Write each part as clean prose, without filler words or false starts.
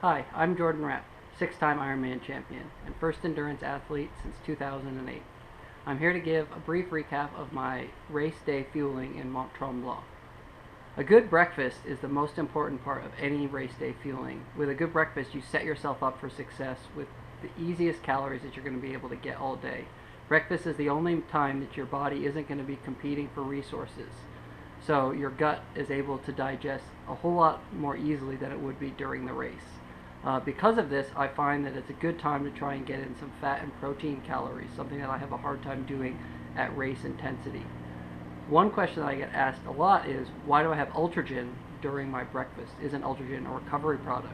Hi, I'm Jordan Rapp, six-time Ironman champion and first endurance athlete since 2008. I'm here to give a brief recap of my race day fueling in Mont Tremblant. A good breakfast is the most important part of any race day fueling. With a good breakfast, you set yourself up for success with the easiest calories that you're going to be able to get all day. Breakfast is the only time that your body isn't going to be competing for resources. So your gut is able to digest a whole lot more easily than it would be during the race. Because of this, I find that it's a good time to try and get in some fat and protein calories, something that I have a hard time doing at race intensity. One question that I get asked a lot is, why do I have Ultragen during my breakfast? Isn't Ultragen a recovery product?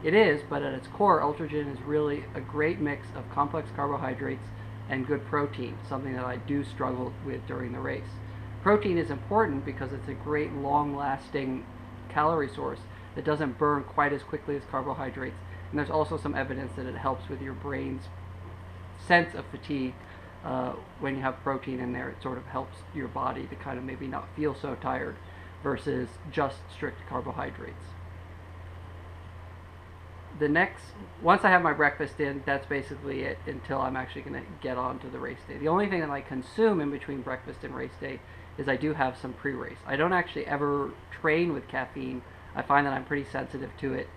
It is, but at its core, Ultragen is really a great mix of complex carbohydrates and good protein, something that I do struggle with during the race. Protein is important because it's a great long-lasting calorie source that doesn't burn quite as quickly as carbohydrates, and there's also some evidence that it helps with your brain's sense of fatigue. When you have protein in there, it sort of helps your body to kind of maybe not feel so tired versus just strict carbohydrates. Once I have my breakfast in, that's basically it until I'm actually going to get on to the race day. The only thing that I consume in between breakfast and race day is I do have some pre-race. I don't actually ever train with caffeine. I find that I'm pretty sensitive to it,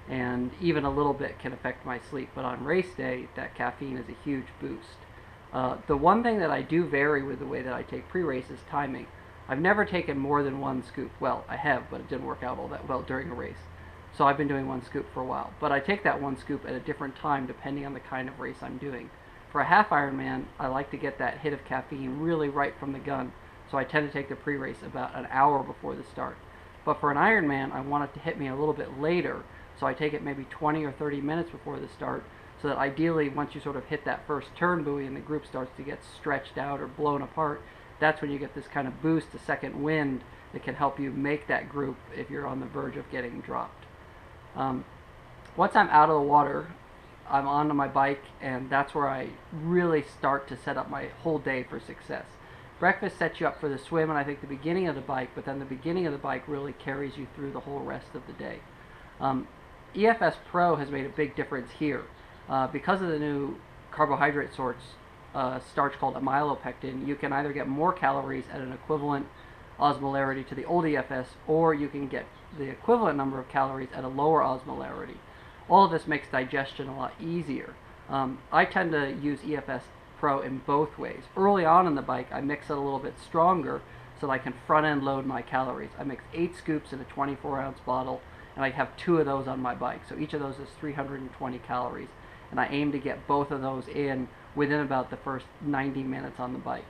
and even a little bit can affect my sleep. But on race day, that caffeine is a huge boost. The one thing that I do vary with the way that I take pre-race is timing. I've never taken more than one scoop. Well, I have, but it didn't work out all that well during a race. So I've been doing one scoop for a while. But I take that one scoop at a different time depending on the kind of race I'm doing. For a half Ironman, I like to get that hit of caffeine really right from the gun, so I tend to take the pre-race about an hour before the start. But for an Ironman, I want it to hit me a little bit later, so I take it maybe 20 or 30 minutes before the start, so that ideally once you sort of hit that first turn buoy and the group starts to get stretched out or blown apart, that's when you get this kind of boost, a second wind that can help you make that group if you're on the verge of getting dropped. Once I'm out of the water, I'm onto my bike, and that's where I really start to set up my whole day for success. Breakfast sets you up for the swim and I think the beginning of the bike, but then the beginning of the bike really carries you through the whole rest of the day. EFS Pro has made a big difference here. Because of the new carbohydrate starch called amylopectin, you can either get more calories at an equivalent osmolarity to the old EFS, or you can get the equivalent number of calories at a lower osmolarity. All of this makes digestion a lot easier. I tend to use EFS Pro in both ways. Early on in the bike, I mix it a little bit stronger so that I can front-end load my calories. I mix 8 scoops in a 24-ounce bottle, and I have 2 of those on my bike. So each of those is 320 calories, and I aim to get both of those in within about the first 90 minutes on the bike.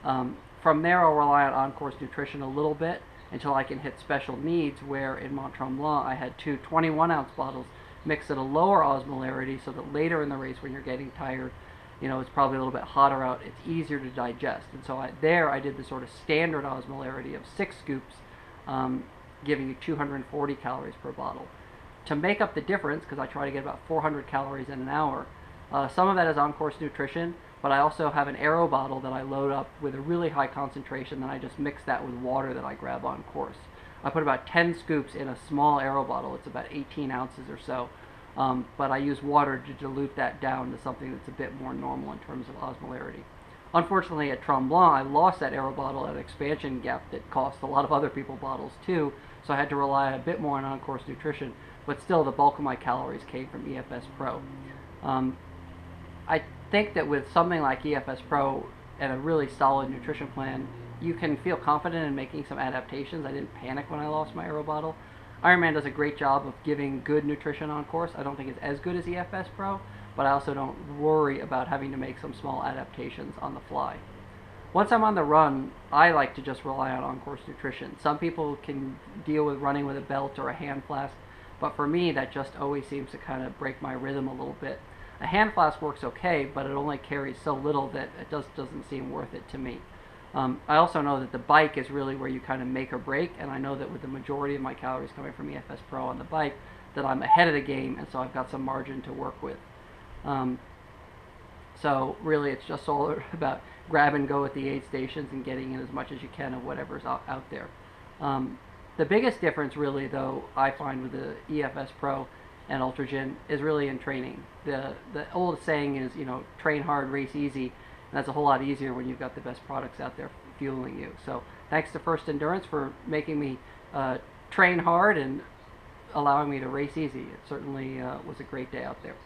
From there, I'll rely on on-course nutrition a little bit until I can hit special needs, where in Mont Tremblant I had 2 21-ounce bottles mixed at a lower osmolarity so that later in the race when you're getting tired, it's probably a little bit hotter out, it's easier to digest. And so I did the sort of standard osmolarity of 6 scoops, giving you 240 calories per bottle. To make up the difference, because I try to get about 400 calories in an hour, some of that is on-course nutrition, but I also have an aero bottle that I load up with a really high concentration, and I just mix that with water that I grab on course. I put about 10 scoops in a small aero bottle. It's about 18 ounces or so. But I use water to dilute that down to something that's a bit more normal in terms of osmolarity. Unfortunately, at Tremblant, I lost that aero bottle at an expansion gap that cost a lot of other people bottles too, so I had to rely a bit more on on-course nutrition, but still the bulk of my calories came from EFS Pro. I think that with something like EFS Pro and a really solid nutrition plan, you can feel confident in making some adaptations. I didn't panic when I lost my aero bottle. Ironman does a great job of giving good nutrition on course. I don't think it's as good as EFS Pro, but I also don't worry about having to make some small adaptations on the fly. Once I'm on the run, I like to just rely on on-course nutrition. Some people can deal with running with a belt or a hand flask, but for me that just always seems to kind of break my rhythm a little bit. A hand flask works okay, but it only carries so little that it just doesn't seem worth it to me. I also know that the bike is really where you kind of make or break, and I know that with the majority of my calories coming from EFS Pro on the bike, that I'm ahead of the game, and so I've got some margin to work with. So really it's just all about grab and go at the aid stations and getting in as much as you can of whatever's out there. The biggest difference really, though, I find with the EFS Pro and Ultragen is really in training. The old saying is, train hard, race easy, and that's a whole lot easier when you've got the best products out there fueling you. So thanks to First Endurance for making me train hard and allowing me to race easy. It certainly was a great day out there.